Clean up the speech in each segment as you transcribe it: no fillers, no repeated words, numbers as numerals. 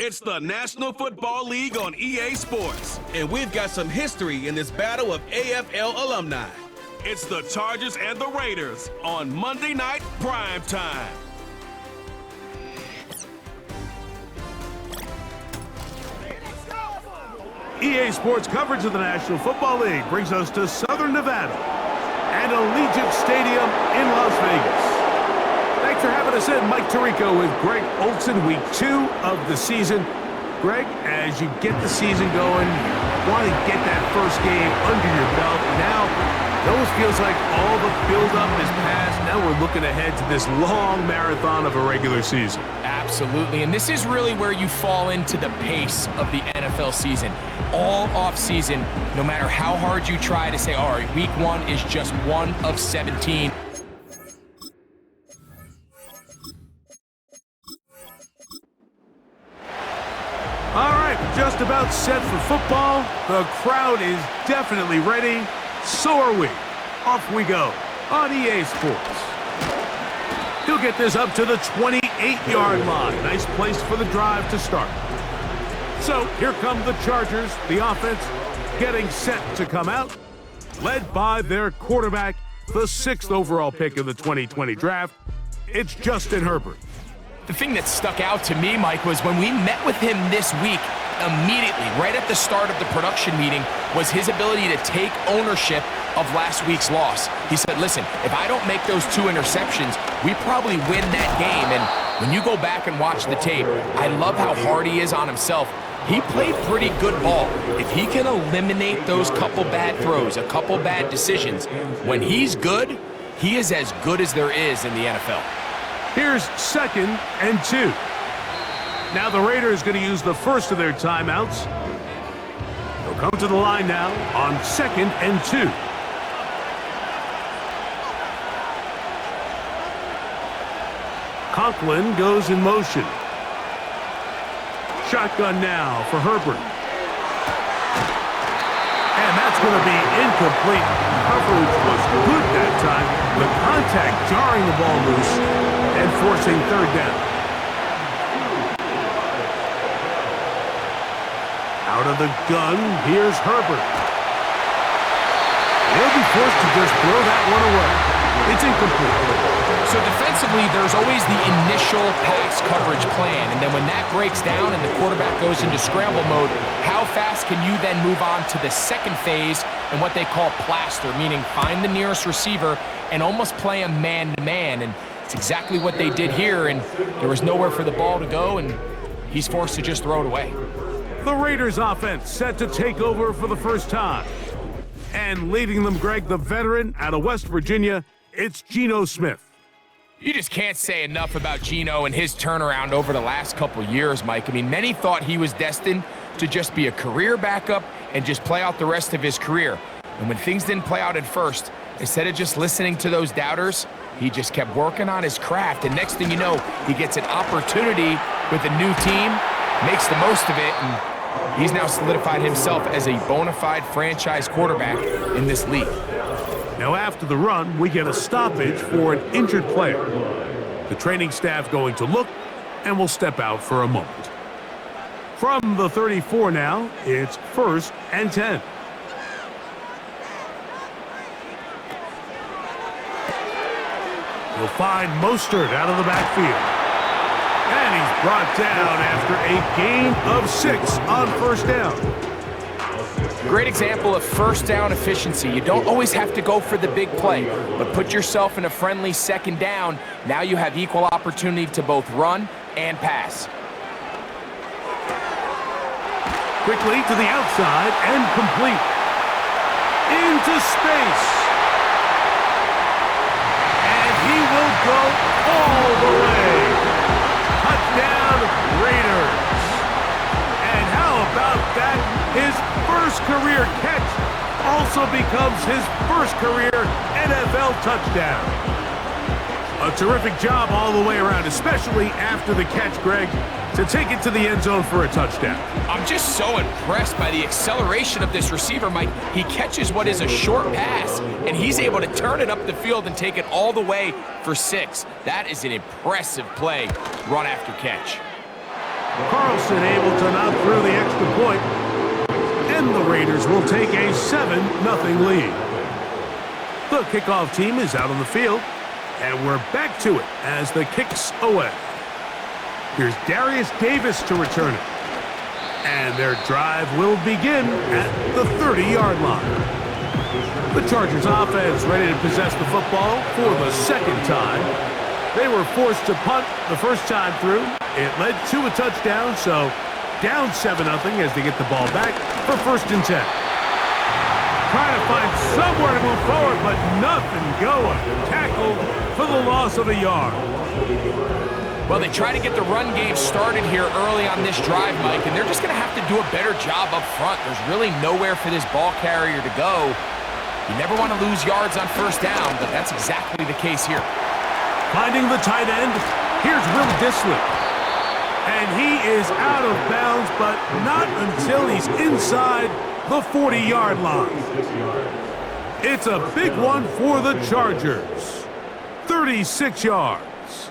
It's the National Football League on EA Sports. And we've got some history in this battle of AFL alumni. It's the Chargers and the Raiders on Monday Night Prime Time. EA Sports coverage of the National Football League brings us to Southern Nevada and Allegiant Stadium in Las Vegas. Thanks for having us in. Mike Tirico with Greg Olson, week 2 of the season. Greg, as you get the season going, you want to get that first game under your belt. Now, it almost feels like all the build-up is past. Now we're looking ahead to this long marathon of a regular season. Absolutely, and this is really where you fall into the pace of the NFL season. All off-season, no matter how hard you try to say, all right, week 1 is just 1 of 17. All right, just about set for football. The crowd is definitely ready. So are we. Off we go on EA Sports. He'll get this up to the 28-yard line. Nice place for the drive to start. So here come the Chargers, the offense getting set to come out, led by their quarterback, the 6th overall pick in the 2020 draft. It's Justin Herbert. The thing that stuck out to me, Mike, was when we met with him this week, immediately, right at the start of the production meeting, was his ability to take ownership of last week's loss. He said, listen, if I don't make those 2 interceptions, we probably win that game. And when you go back and watch the tape, I love how hard he is on himself. He played pretty good ball. If he can eliminate those couple bad throws, a couple bad decisions, when he's good, he is as good as there is in the NFL. Here's 2nd and 2. Now the Raiders going to use the first of their timeouts. They'll come to the line now on 2nd and 2. Conklin goes in motion. Shotgun now for Herbert. And that's going to be incomplete. Coverage was good that time. The contact jarring the ball loose and forcing 3rd down. Out of the gun, here's Herbert. He'll be forced to just throw that one away. It's incomplete. So defensively, there's always the initial pass coverage plan, and then when that breaks down and the quarterback goes into scramble mode, how fast can you then move on to the second phase and what they call plaster, meaning find the nearest receiver and almost play him man-to-man, and it's exactly what they did here, and there was nowhere for the ball to go, and he's forced to just throw it away. The Raiders offense set to take over for the first time. And leading them, Greg, the veteran out of West Virginia, it's Geno Smith. You just can't say enough about Geno and his turnaround over the last couple years, Mike. I mean, many thought he was destined to just be a career backup and just play out the rest of his career. And when things didn't play out at first, instead of just listening to those doubters, he just kept working on his craft. And next thing you know, he gets an opportunity with a new team, makes the most of it, and he's now solidified himself as a bona fide franchise quarterback in this league. Now after the run, we get a stoppage for an injured player. The training staff going to look and will step out for a moment. From the 34 now, it's 1st and 10. You'll find Mostert out of the backfield. And he's brought down after a gain of 6 on 1st down. Great example of 1st down efficiency. You don't always have to go for the big play, but put yourself in a friendly 2nd down. Now you have equal opportunity to both run and pass. Quickly to the outside and complete. Into space. And he will go all the way. Touchdown, Raiders. And how about that? His first career catch also becomes his first career NFL touchdown. A terrific job all the way around, especially after the catch, Greg, to take it to the end zone for a touchdown. I'm just so impressed by the acceleration of this receiver, Mike. He catches what is a short pass, and he's able to turn it up the field and take it all the way for 6. That is an impressive play, run after catch. Carlson able to knock through the extra point, and the Raiders will take a 7-0 lead. The kickoff team is out on the field, and we're back to it as the kick's away. Here's Darius Davis to return it. And their drive will begin at the 30-yard line. The Chargers offense ready to possess the football for the second time. They were forced to punt the first time through. It led to a touchdown, so down 7-0 as they get the ball back for 1st and 10. Trying to find somewhere to move forward, but nothing going. Tackled for the loss of a yard. Well, they try to get the run game started here early on this drive, Mike, and they're just going to have to do a better job up front. There's really nowhere for this ball carrier to go. You never want to lose yards on 1st down, but that's exactly the case here. Finding the tight end, here's Will Dissly. And he is out of bounds, but not until he's inside the 40-yard line. It's a big one for the Chargers. 36 yards.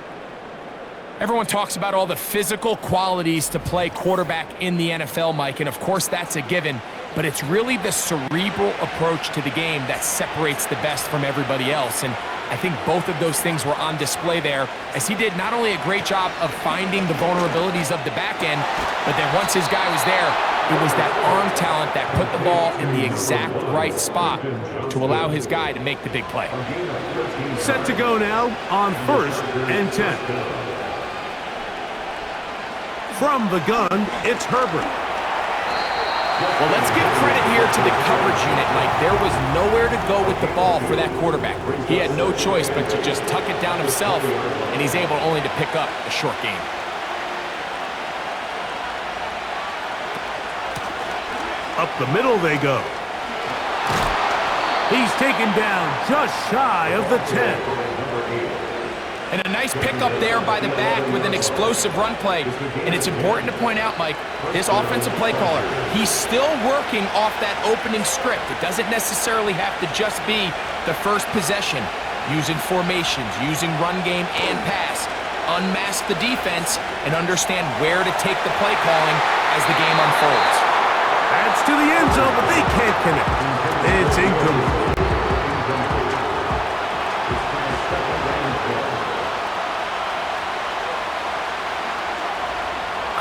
Everyone talks about all the physical qualities to play quarterback in the NFL, Mike, and of course that's a given, but it's really the cerebral approach to the game that separates the best from everybody else, and I think both of those things were on display there, as he did not only a great job of finding the vulnerabilities of the back end, but then once his guy was there, it was that arm talent that put the ball in the exact right spot to allow his guy to make the big play. Set to go now on 1st and 10. From the gun, it's Herbert. Well, let's give credit here to the coverage unit, Mike. There was nowhere to go with the ball for that quarterback. He had no choice but to just tuck it down himself, and he's able only to pick up a short gain. Up the middle they go. He's taken down just shy of the 10. And a nice pickup there by the back with an explosive run play. And it's important to point out, Mike, this offensive play caller, he's still working off that opening script. It doesn't necessarily have to just be the first possession. Using formations, using run game and pass. Unmask the defense and understand where to take the play calling as the game unfolds. That's to the end zone, but they can't connect. It's incomplete.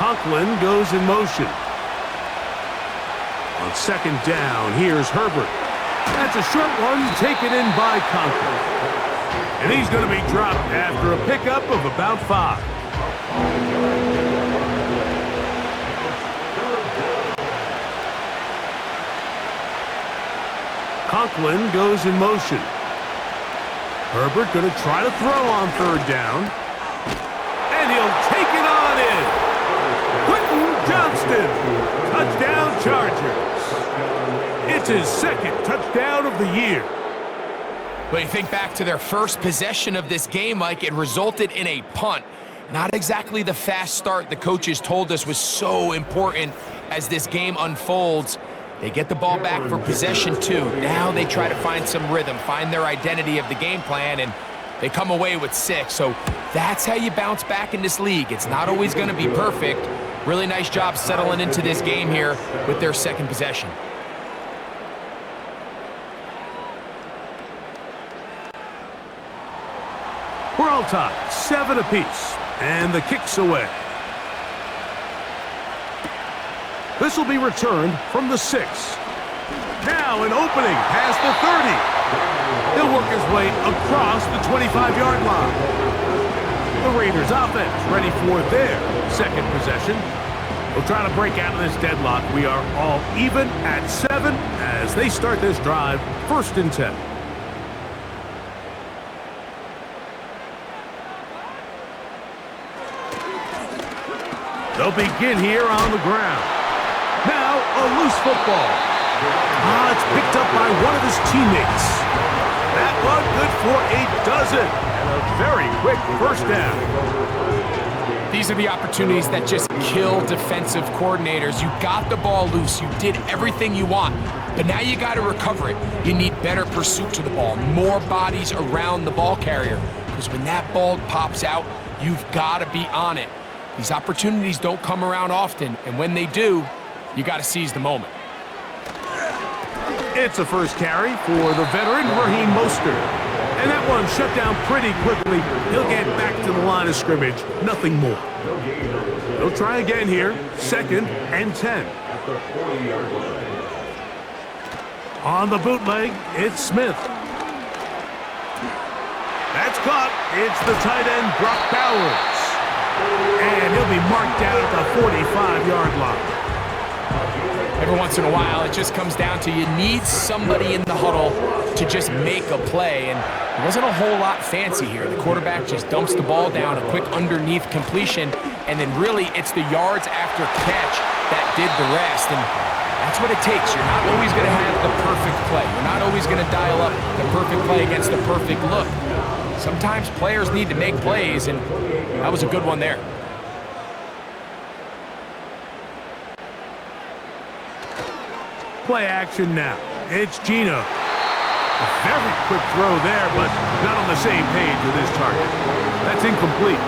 Conklin goes in motion. On 2nd down, here's Herbert. That's a short one taken in by Conklin. And he's going to be dropped after a pickup of about 5. Conklin goes in motion. Herbert going to try to throw on 3rd down. And he'll take it on in. Johnston, touchdown Chargers. It's his 2nd touchdown of the year. When you think back to their first possession of this game, Mike, it resulted in a punt. Not exactly the fast start the coaches told us was so important as this game unfolds. They get the ball back for possession 2. Now they try to find some rhythm, find their identity of the game plan, and they come away with 6. So that's how you bounce back in this league. It's not always going to be perfect. Really nice job settling into this game here with their 2nd possession. We're all tied, 7 apiece, and the kick's away. This will be returned from the 6. Now an opening past the 30. He'll work his way across the 25-yard line. The Raiders offense ready for their 2nd possession. We'll try to break out of this deadlock. We are all even at 7 as they start this drive, 1st and 10. They'll begin here on the ground. Now a loose football. It's picked up by one of his teammates. That one good for a dozen. And a very quick 1st down. These are the opportunities that just kill defensive coordinators. You got the ball loose. You did everything you want. But now you got to recover it. You need better pursuit to the ball. More bodies around the ball carrier. Because when that ball pops out, you've got to be on it. These opportunities don't come around often, and when they do, you got to seize the moment. It's a first carry for the veteran, Raheem Mostert. And that one shut down pretty quickly. He'll get back to the line of scrimmage, nothing more. He'll try again here, 2nd and 10. On the bootleg, it's Smith. That's caught. It's the tight end, Brock Bowers. And he'll be marked down at the 45-yard line. Every once in a while, it just comes down to you need somebody in the huddle to just make a play, and it wasn't a whole lot fancy here. The quarterback just dumps the ball down, a quick underneath completion, and then really it's the yards after catch that did the rest, and that's what it takes. You're not always going to have the perfect play. You're not always going to dial up the perfect play against the perfect look. Sometimes players need to make plays, and that was a good one there. Play action now. It's Geno. A very quick throw there, but not on the same page with his target. That's incomplete.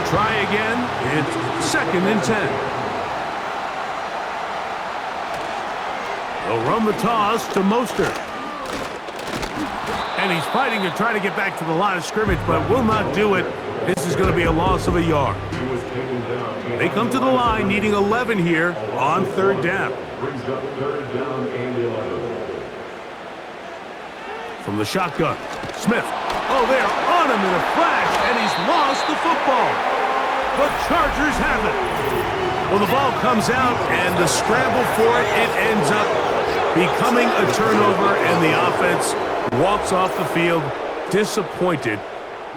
Try again. It's 2nd and 10. They'll run the toss to Mostert. And he's fighting to try to get back to the line of scrimmage, but will not do it. This is going to be a loss of a yard. They come to the line needing 11 here on 3rd down. From the shotgun, Smith. Oh, they're on him in a flash, and he's lost the football. The Chargers have it. Well, the ball comes out, and the scramble for it ends up becoming a turnover, and the offense walks off the field disappointed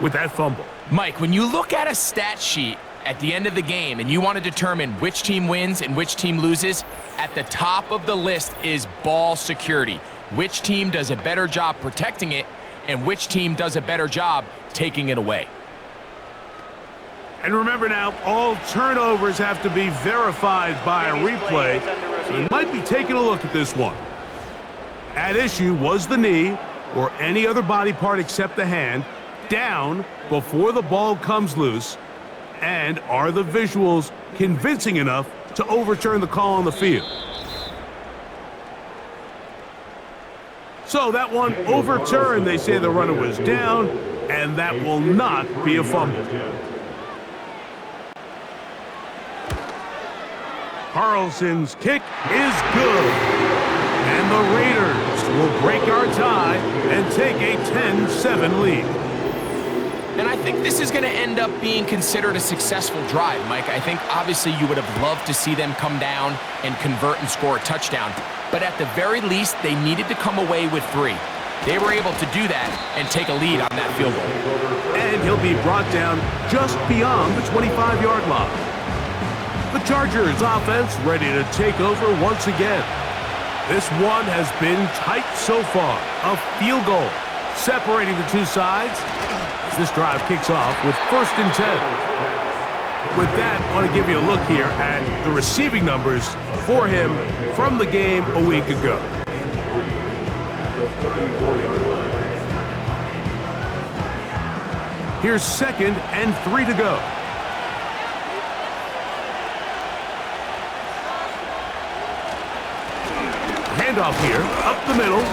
with that fumble. Mike, when you look at a stat sheet at the end of the game and you want to determine which team wins and which team loses, at the top of the list is ball security. Which team does a better job protecting it and which team does a better job taking it away. And remember now, all turnovers have to be verified by a replay. So you might be taking a look at this one. At issue was the knee or any other body part except the hand down before the ball comes loose, and are the visuals convincing enough to overturn the call on the field? So that one overturned. They say the runner was down, and that will not be a fumble. Carlson's kick is good. And the Raiders will break our tie and take a 10-7 lead. And I think this is going to end up being considered a successful drive, Mike. I think obviously you would have loved to see them come down and convert and score a touchdown. But at the very least, they needed to come away with 3. They were able to do that and take a lead on that field goal. And he'll be brought down just beyond the 25-yard line. The Chargers offense ready to take over once again. This one has been tight so far. A field goal separating the two sides. This drive kicks off with 1st and 10. With that, I want to give you a look here at the receiving numbers for him from the game a week ago. Here's 2nd and 3 to go. Handoff here, up the middle,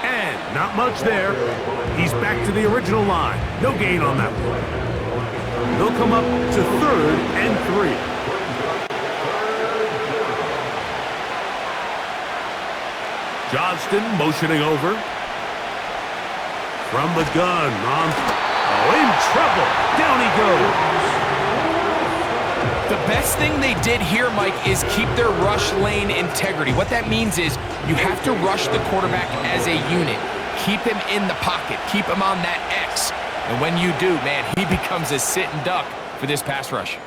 and not much there. He's back to the original line. No gain on that one. They'll come up to 3rd and 3. Johnston motioning over. From the gun, in trouble. Down he goes. The best thing they did here, Mike, is keep their rush lane integrity. What that means is you have to rush the quarterback as a unit. Keep him in the pocket. Keep him on that X. And when you do, man, he becomes a sitting duck for this pass rush.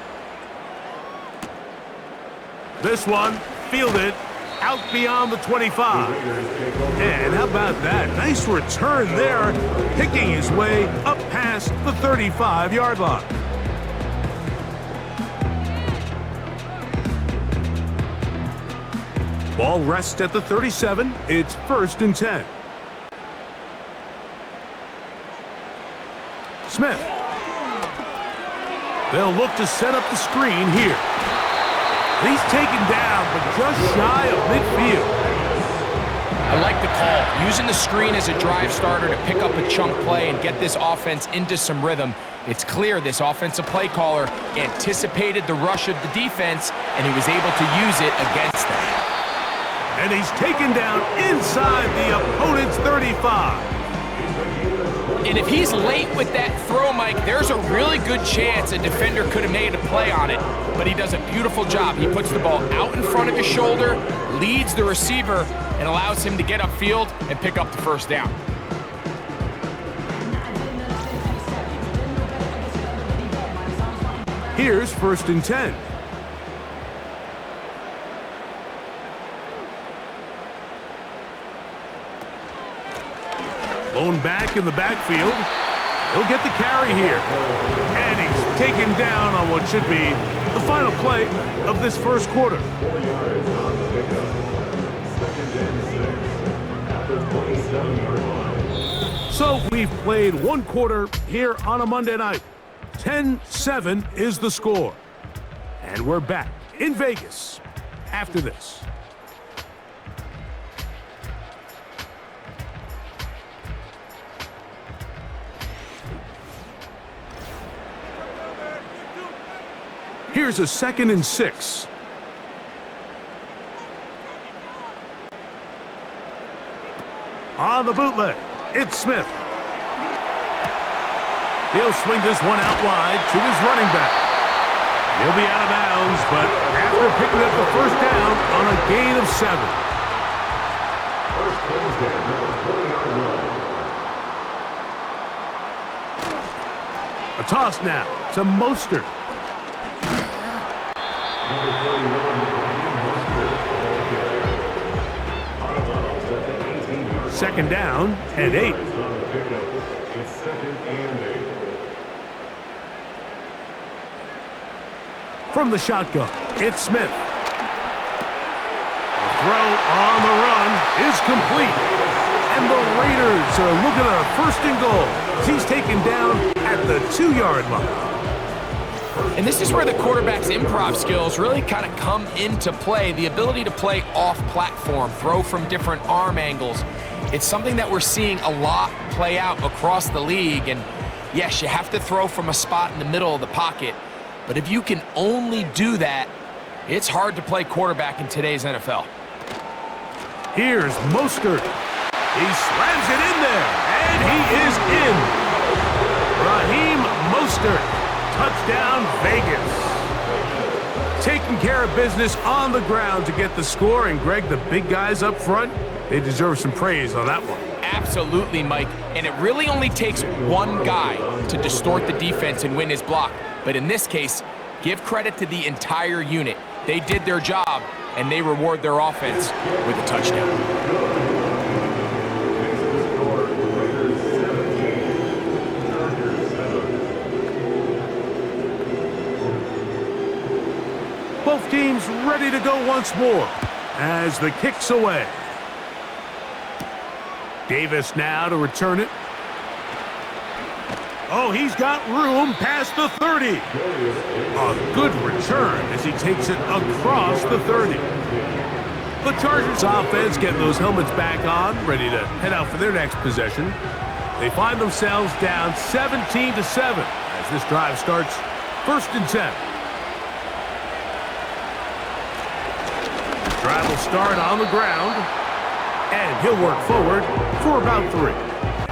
This one, fielded out beyond the 25. And how about that? Nice return there, picking his way up past the 35-yard line. Ball rests at the 37. It's 1st and 10. Smith. They'll look to set up the screen here. He's taken down, but just shy of midfield. I like the call. Using the screen as a drive starter to pick up a chunk play and get this offense into some rhythm. It's clear this offensive play caller anticipated the rush of the defense, and he was able to use it against them. And he's taken down inside the opponent's 35. And if he's late with that throw, Mike, there's a really good chance a defender could have made a play on it, but he does a beautiful job. He puts the ball out in front of his shoulder, leads the receiver, and allows him to get upfield and pick up the first down. Here's 1st and 10. Blown back in the backfield. He'll get the carry here. And he's taken down on what should be the final play of this first quarter. So we've played one quarter here on a Monday night. 10-7 is the score. And we're back in Vegas after this. Here's a 2nd and 6. On the bootleg, it's Smith. He'll swing this one out wide to his running back. He'll be out of bounds, but after picking up the first down on a gain of 7. A toss now to Mostert. Second down and 8. From the shotgun, it's Smith. The throw on the run is complete. And the Raiders are looking at a 1st and goal. He's taken down at the 2-yard line. And this is where the quarterback's improv skills really kind of come into play. The ability to play off-platform, throw from different arm angles. It's something that we're seeing a lot play out across the league. And yes, you have to throw from a spot in the middle of the pocket. But if you can only do that, it's hard to play quarterback in today's NFL. Here's Mostert. He slams it in there, and he is in. Raheem Mostert. Touchdown, Vegas. Taking care of business on the ground to get the score. And, Greg, the big guys up front, they deserve some praise on that one. Absolutely, Mike. And it really only takes one guy to distort the defense and win his block. But in this case, give credit to the entire unit. They did their job, and they reward their offense with a touchdown. Both teams ready to go once more as the kick's away. Davis now to return it. Oh, he's got room past the 30. A good return as he takes it across the 30. The Chargers offense getting those helmets back on, ready to head out for their next possession. They find themselves down 17-7 as this drive starts 1st and 10. Drive will start on the ground, and he'll work forward for about 3.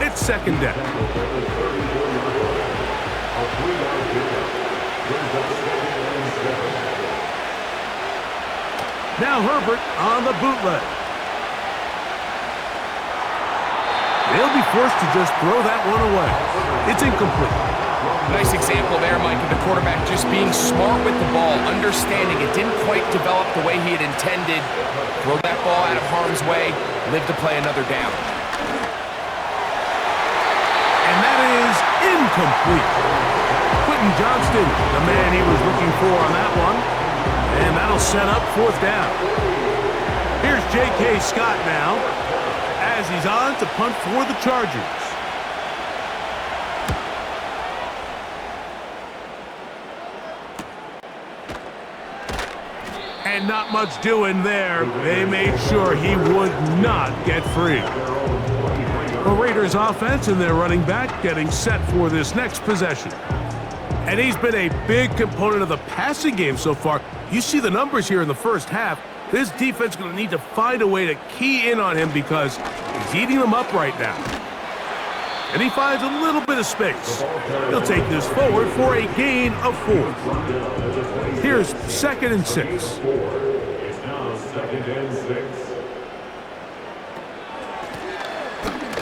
It's 2nd down. Now Herbert on the bootleg. They'll be forced to just throw that one away. It's incomplete. Nice example there, Mike, of the quarterback just being smart with the ball, understanding it didn't quite develop the way he had intended. Throw that ball out of harm's way, live to play another down. And that is incomplete. Quentin Johnston, the man he was looking for on that one. And that'll set up 4th down. Here's J.K. Scott now as he's on to punt for the Chargers. And not much doing there. They made sure he would not get free. The Raiders offense and their running back getting set for this next possession. And he's been a big component of the passing game so far. You see the numbers here in the first half. This defense is going to need to find a way to key in on him because he's eating them up right now. And he finds a little bit of space. He'll take this forward for a gain of 4. Here's 2nd and 6.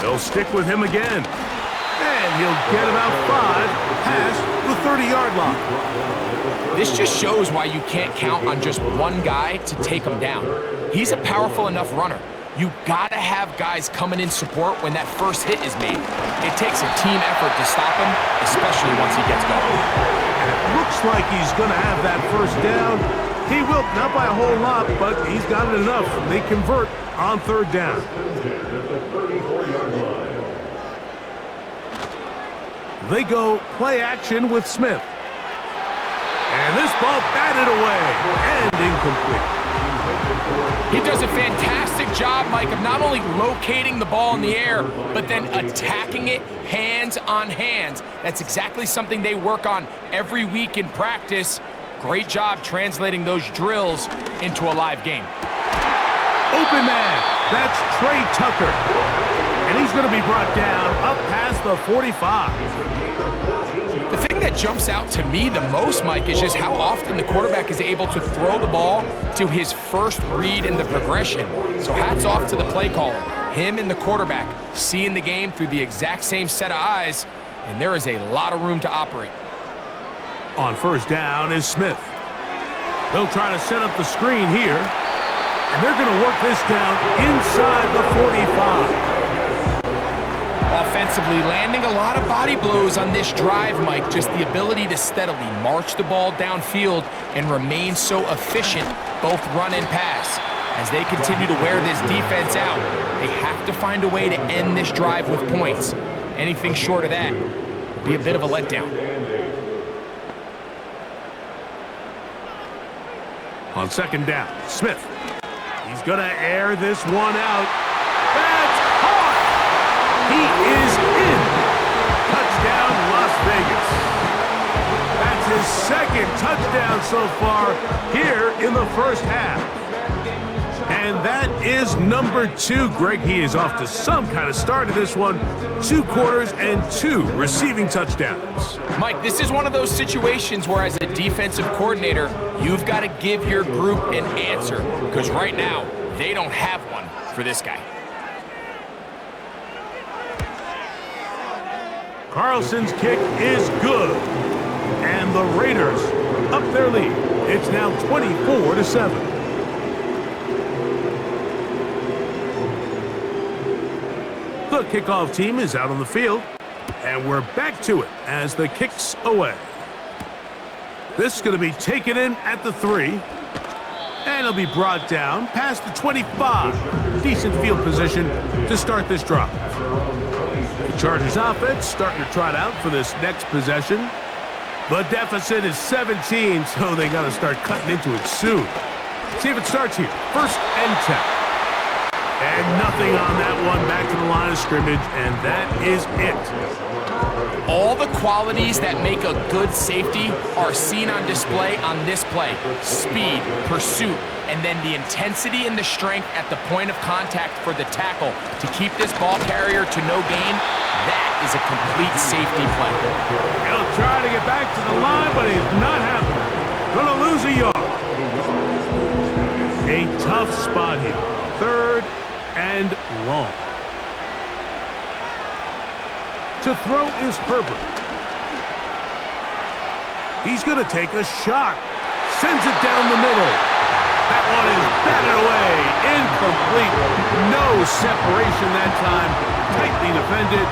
They'll stick with him again. And he'll get about 5 past the 30-yard line. This just shows why you can't count on just one guy to take him down. He's a powerful enough runner. You gotta have guys coming in support when that first hit is made. It takes a team effort to stop him, especially once he gets going. And it looks like he's gonna have that first down. He will, not by a whole lot, but he's got it enough. They convert on 3rd down. They go play action with Smith. And this ball batted away and incomplete. He does a fantastic job, Mike, of not only locating the ball in the air, but then attacking it hands on hands. That's exactly something they work on every week in practice. Great job translating those drills into a live game. Open man, that's Trey Tucker. And he's going to be brought down up past the 45. The thing that jumps out to me the most, Mike, is just how often the quarterback is able to throw the ball to his first read in the progression. So hats off to the play caller. Him and the quarterback seeing the game through the exact same set of eyes, and there is a lot of room to operate. On 1st down is Smith. They'll try to set up the screen here, and they're going to work this down inside the 45. Offensively, landing a lot of body blows on this drive, Mike. Just the ability to steadily march the ball downfield and remain so efficient, both run and pass. As they continue to wear this defense out, they have to find a way to end this drive with points. Anything short of that will be a bit of a letdown. On 2nd down, Smith. He's going to air this one out. That's caught! He is in. Touchdown, Las Vegas. That's his 2nd touchdown so far here in the first half. And that is number 2. Greg, he is off to some kind of start in this one. 2 quarters and 2 receiving touchdowns. Mike, this is one of those situations where as a defensive coordinator, you've got to give your group an answer. Because right now, they don't have one for this guy. Carlson's kick is good. And the Raiders up their lead. It's now 24-7. The kickoff team is out on the field, and we're back to it as the kick's away. This is going to be taken in at the 3, and it'll be brought down past the 25. Decent field position to start this drive. The Chargers offense starting to trot out for this next possession. The deficit is 17, so they got to start cutting into it soon. See if it starts here. 1st and 10. And nothing on that one, back to the line of scrimmage, and that is it. All the qualities that make a good safety are seen on display on this play. Speed, pursuit, and then the intensity and the strength at the point of contact for the tackle to keep this ball carrier to no gain. That is a complete safety play. He'll try to get back to the line, but he's not happening. Gonna lose a yard. A tough spot here. 3rd and long. To throw is Herbert. He's going to take a shot. Sends it down the middle. That one is batted away. Incomplete. No separation that time. Tightly defended.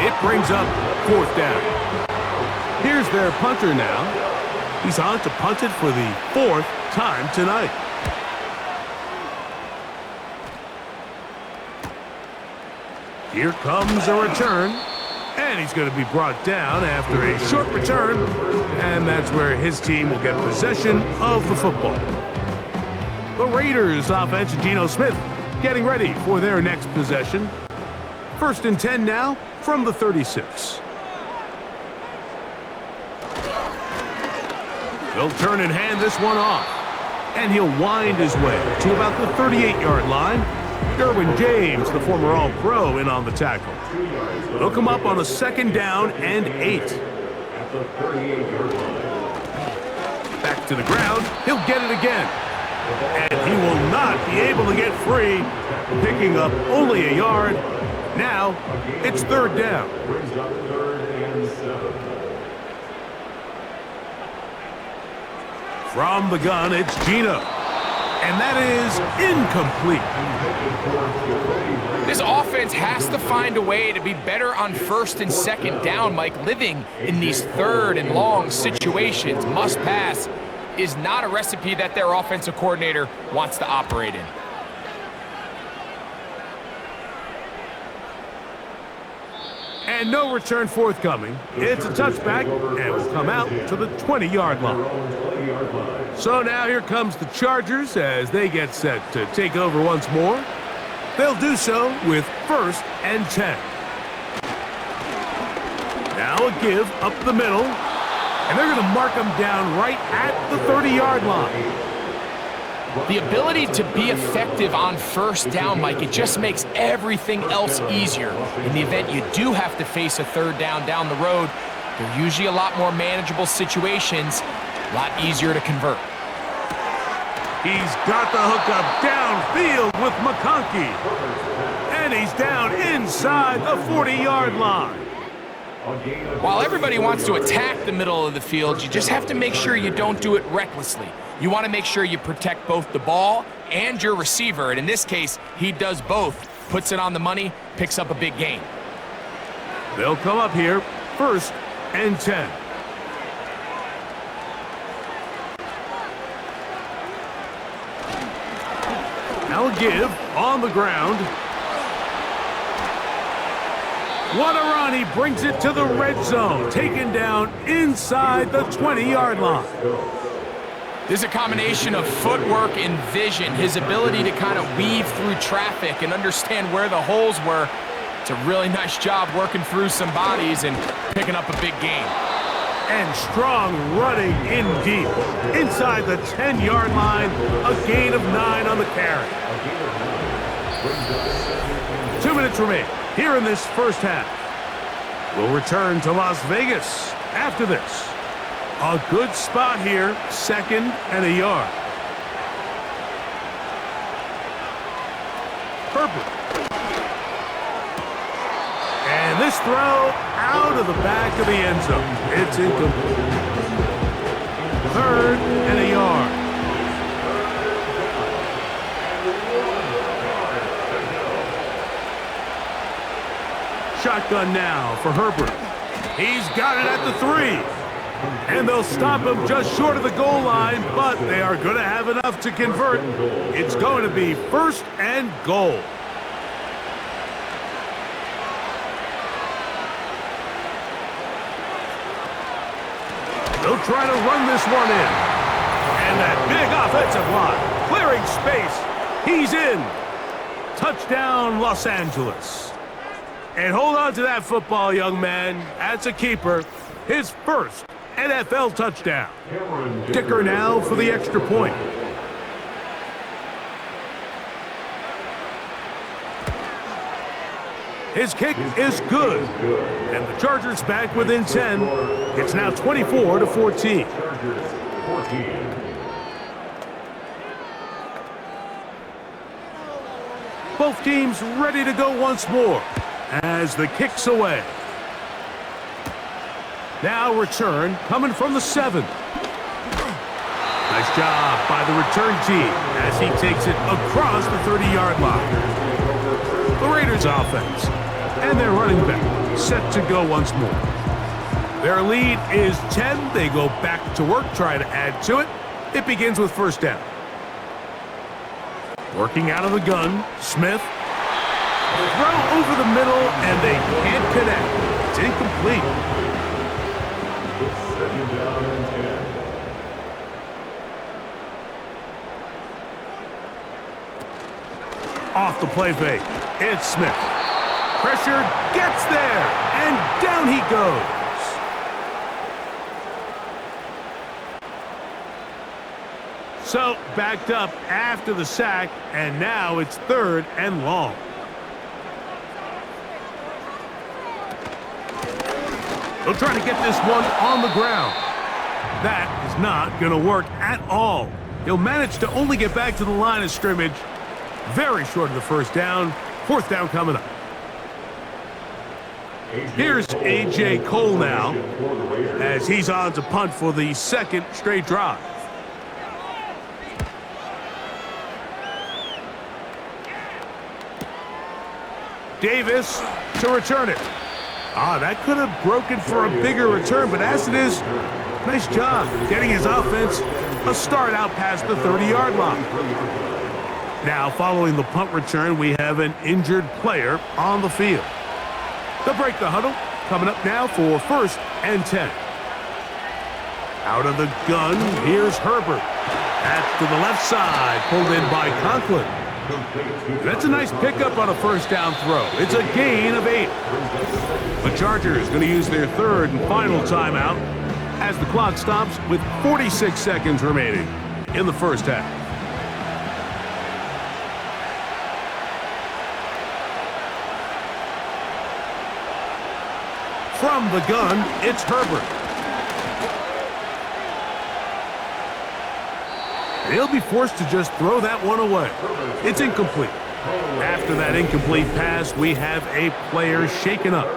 It brings up 4th down. Here's their punter now. He's on to punt it for the 4th time tonight. Here comes a return, and he's going to be brought down after a short return, and that's where his team will get possession of the football. The Raiders offense, Geno Smith, getting ready for their next possession. 1st and 10 now from the 36. He'll turn and hand this one off. And he'll wind his way to about the 38-yard line. Derwin James, the former All-Pro, in on the tackle. He'll come up on a 2nd down and 8. Back to the ground. He'll get it again. And he will not be able to get free, picking up only a yard. Now, it's 3rd down. From the gun, it's Geno. And that is incomplete. This offense has to find a way to be better on 1st and 2nd down, Mike. Living in these 3rd and long situations, must pass, is not a recipe that their offensive coordinator wants to operate in. And no return forthcoming. It's a touchback, and will come out to the 20-yard line. So now here comes the Chargers as they get set to take over once more. They'll do so with 1st and 10. Now a give up the middle, and they're going to mark them down right at the 30-yard line. The ability to be effective on 1st down, Mike, it just makes everything else easier. In the event you do have to face a 3rd down the road, they're usually a lot more manageable situations, a lot easier to convert. He's got the hookup downfield with McConkey. And he's down inside the 40-yard line. While everybody wants to attack the middle of the field, you just have to make sure you don't do it recklessly. You want to make sure you protect both the ball and your receiver, and in this case, he does both. Puts it on the money, picks up a big gain. They'll come up here, 1st and 10. Now a give on the ground. What a run, he brings it to the red zone, taken down inside the 20-yard line. There's a combination of footwork and vision, his ability to kind of weave through traffic and understand where the holes were. It's a really nice job working through some bodies and picking up a big gain. And strong running in deep. Inside the 10-yard line, a gain of 9 on the carry. 2 minutes remain here in this 1st half. We'll return to Las Vegas after this. A good spot here, 2nd and a yard. Herbert. And this throw out of the back of the end zone. It's incomplete. 3rd and a yard. Shotgun now for Herbert. He's got it at the 3. And they'll stop him just short of the goal line, but they are going to have enough to convert. It's going to be 1st and goal. They'll try to run this one in. And that big offensive line, clearing space. He's in. Touchdown, Los Angeles. And hold on to that football, young man. That's a keeper. His 1st NFL touchdown. Kicker now for the extra point. His kick is good. And the Chargers back within 10. It's now 24-14. Both teams ready to go once more as the kick's away. Now return coming from the 7. Nice job by the return team as he takes it across the 30-yard line. The Raiders offense and their running back set to go once more. Their lead is 10. They go back to work, try to add to it. It begins with 1st down. Working out of the gun, Smith. Throw over the middle, and they can't connect. It's incomplete. Off the play fake, it's Smith. Pressure gets there, and down he goes. So, backed up after the sack, and now it's 3rd and long. They'll try to get this one on the ground. That is not going to work at all. He'll manage to only get back to the line of scrimmage. Very short of the first down. 4th down coming up. Here's A.J. Cole now, as he's on to punt for the 2nd straight drive. Davis to return it. That could have broken for a bigger return, but as it is, nice job getting his offense a start out past the 30-yard line. Now, following the punt return, we have an injured player on the field. They'll break the huddle. Coming up now for 1st and 10. Out of the gun, here's Herbert. That's to the left side, pulled in by Conklin. That's a nice pickup on a 1st down throw. It's a gain of 8. The Chargers going to use their 3rd and final timeout as the clock stops with 46 seconds remaining in the first half. From the gun, it's Herbert. He'll be forced to just throw that one away. It's incomplete. After that incomplete pass, we have a player shaken up.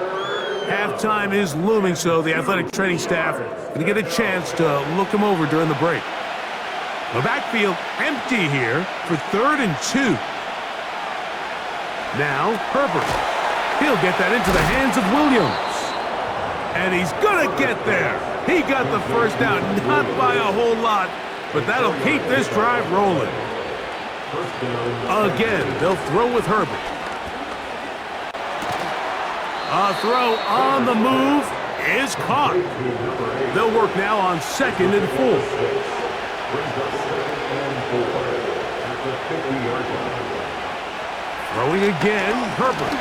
Halftime is looming, so the athletic training staff going to get a chance to look him over during the break. The backfield empty here for 3rd and 2. Now, Herbert. He'll get that into the hands of Williams. And he's going to get there. He got the first down, not by a whole lot, but that'll keep this drive rolling. Again, they'll throw with Herbert. A throw on the move is caught. They'll work now on 2nd and 4. Throwing again, Herbert.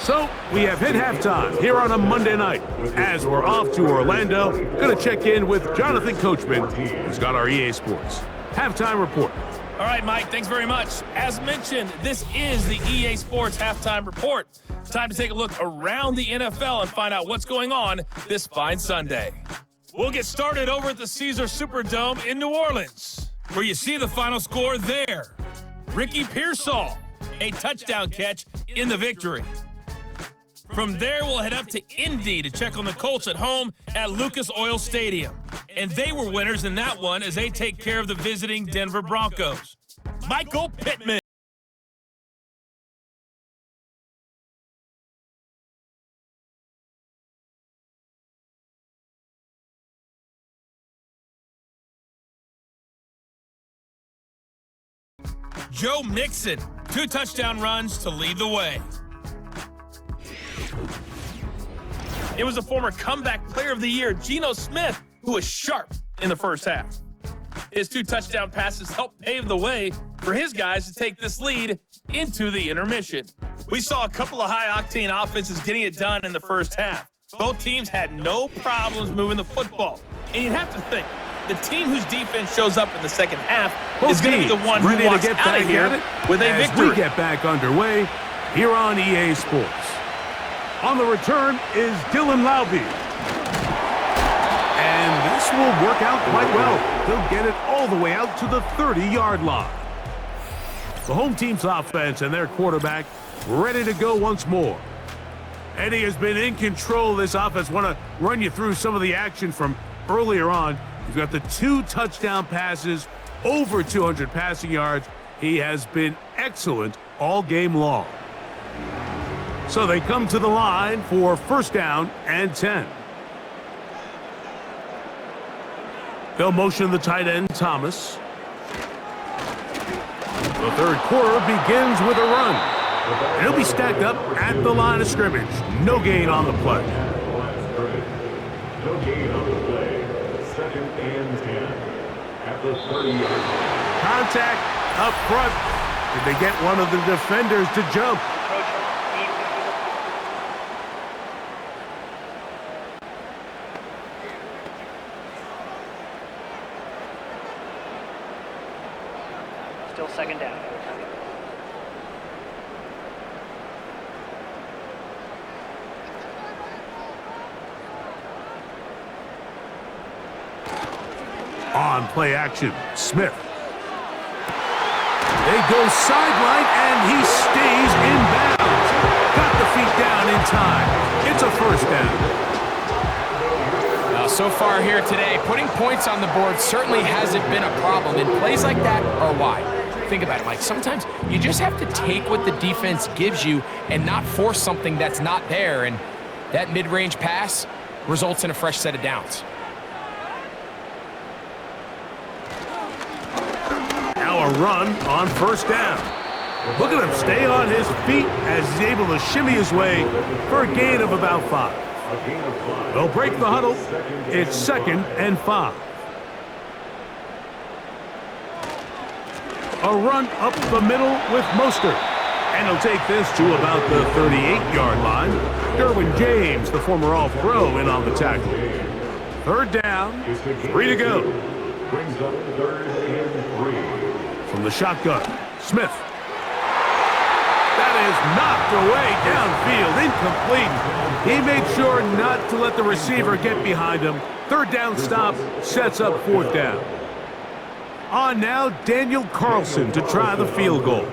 So, we have hit halftime here on a Monday night. As we're off to Orlando, going to check in with Jonathan Coachman, who's got our EA Sports halftime report. All right, Mike, thanks very much. As mentioned, this is the EA Sports halftime report. It's time to take a look around the NFL and find out what's going on this fine Sunday. We'll get started over at the Caesar Superdome in New Orleans, where you see the final score there. Ricky Pearsall, a touchdown catch in the victory. From there, we'll head up to Indy to check on the Colts at home at Lucas Oil Stadium. And they were winners in that one as they take care of the visiting Denver Broncos. Michael Pittman. Joe Mixon, 2 touchdown runs to lead the way. It was a former comeback player of the year, Geno Smith, who was sharp in the first half. His 2 touchdown passes helped pave the way for his guys to take this lead into the intermission. We saw a couple of high-octane offenses getting it done in the first half. Both teams had no problems moving the football. And you'd have to think, the team whose defense shows up in the second half is going to be the one who walks out of here with a victory. As we get back underway here on EA Sports. On the return is Dylan Laube. And this will work out quite well. He'll get it all the way out to the 30-yard line. The home team's offense and their quarterback ready to go once more. Eddie has been in control of this offense. Want to run you through some of the action from earlier on. You've got the 2 touchdown passes, over 200 passing yards. He has been excellent all game long. So they come to the line for 1st down and 10. They'll motion the tight end, Thomas. The third quarter begins with a run. And he'll be stacked up at the line of scrimmage. No gain on the play. No gain on the play. 2nd and 10 at the 30-yard line. Contact up front. Did they get one of the defenders to jump? Still 2nd down. On play action, Smith. They go sideline, and he stays in bounds. Got the feet down in time. It's a 1st down. So far here today, putting points on the board certainly hasn't been a problem, and plays like that are why. Think about it, Mike. Sometimes you just have to take what the defense gives you and not force something that's not there, and that mid-range pass results in a fresh set of downs. Now a run on 1st down. Look at him stay on his feet as he's able to shimmy his way for a gain of about 5. They'll break the huddle. It's 2nd and 5. A run up the middle with Mostert. And he'll take this to about the 38-yard line. Derwin James, the former All-Pro, in on the tackle. 3rd down, 3 to go. Brings up 3rd and 3. From the shotgun, Smith. That is knocked away downfield, incomplete. He made sure not to let the receiver get behind him. 3rd down stop sets up 4th down. On now, Daniel Carlson to try the field goal.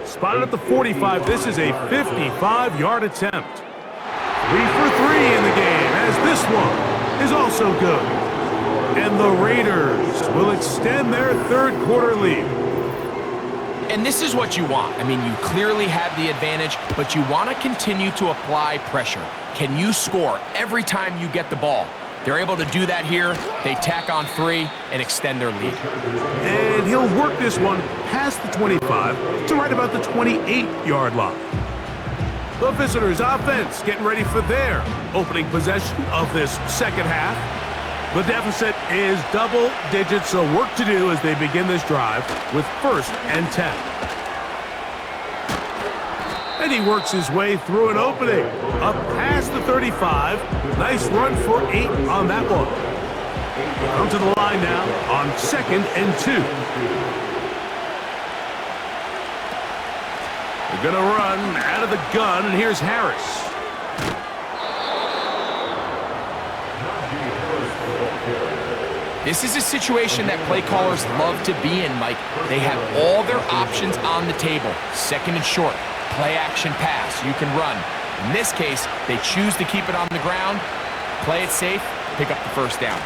Spotted at the 45, this is a 55-yard attempt. 3 for 3 in the game, as this one is also good. And the Raiders will extend their 3rd quarter lead. And this is what you want. I mean, you clearly have the advantage, but you want to continue to apply pressure. Can you score every time you get the ball? They're able to do that here. They tack on 3 and extend their lead. And he'll work this one past the 25 to right about the 28-yard line. The visitors' offense getting ready for their opening possession of this 2nd half. The deficit is double digits, so work to do as they begin this drive with 1st and 10. And he works his way through an opening. Up past the 35. Nice run for 8 on that one. Come to the line now on 2nd and 2. They're going to run out of the gun, and here's Harris. This is a situation that play callers love to be in, Mike. They have all their options on the table. 2nd and short, play action pass, you can run. In this case, they choose to keep it on the ground, play it safe, pick up the 1st down.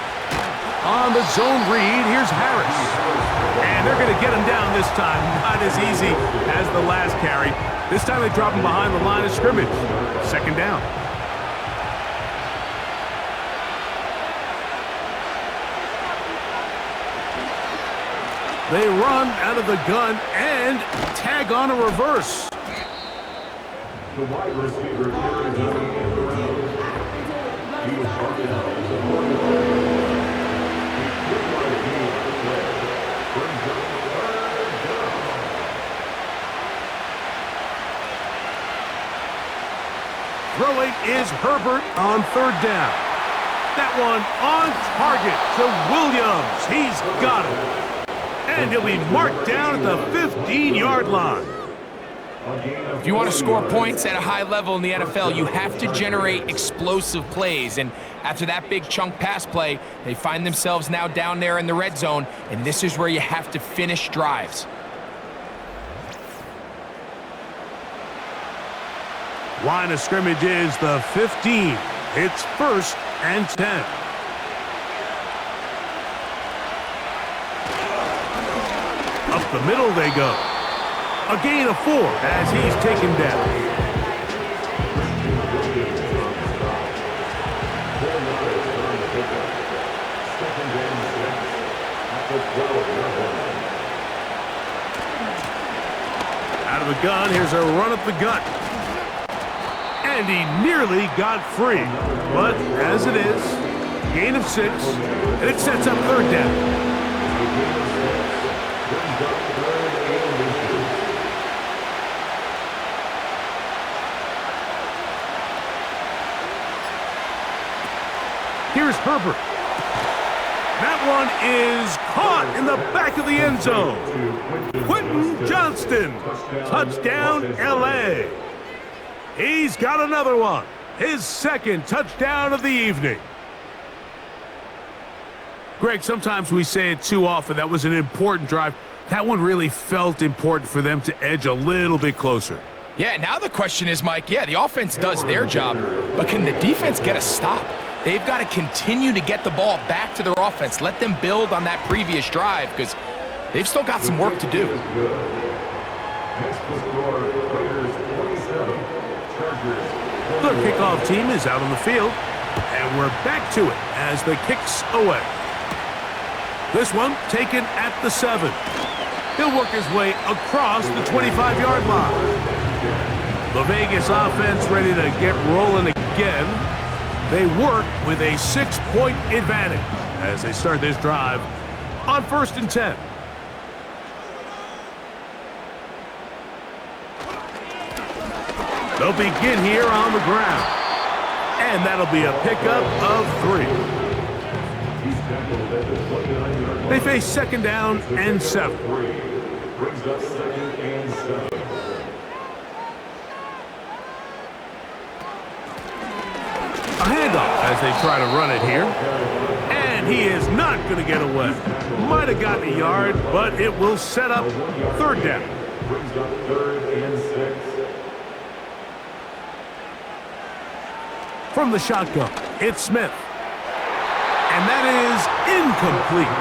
On the zone read, here's Harris. And they're going to get him down this time. Not as easy as the last carry. This time they drop him behind the line of scrimmage. 2nd down. They run out of the gun and tag on a reverse. The wide receiver carries out in the round. He was started out as a quarterback. He took my game on the play. Brings up 3rd down. Throwing is Herbert on 3rd down. That one on target to Williams. He's got it. And he'll be marked down at the 15-yard line. If you want to score points at a high level in the NFL, you have to generate explosive plays. And after that big chunk pass play, they find themselves now down there in the red zone, and this is where you have to finish drives. Line of scrimmage is the 15. It's 1st and 10. Up the middle they go. A gain of 4 as he's taken down. Out of the gun. Here's a run up the gut. And he nearly got free. But as it is, gain of 6, and it sets up third down. Here's Herbert. That one is caught in the back of the end zone. Quentin Johnston. Touchdown, L.A. He's got another one. His second touchdown of the evening. Greg, sometimes we say it too often. That was an important drive. That one really felt important for them to edge a little bit closer. Yeah, now the question is, Mike, the offense does their job, but can the defense get a stop? They've got to continue to get the ball back to their offense. Let them build on that previous drive because they've still got some work to do. The kickoff team is out on the field, and we're back to it as the kick's away. This one taken at the 7. He'll work his way across the 25-yard line. The Vegas offense ready to get rolling again. They work with a 6-point advantage as they start this drive on 1st and 10. They'll begin here on the ground. And that'll be a pickup of 3. They face 2nd down and 7. Brings up 2nd and 7. A handoff as they try to run it here. And he is not going to get away. Might have gotten a yard, but it will set up 3rd down. Brings up 3rd and 6. From the shotgun, it's Smith. And that is incomplete.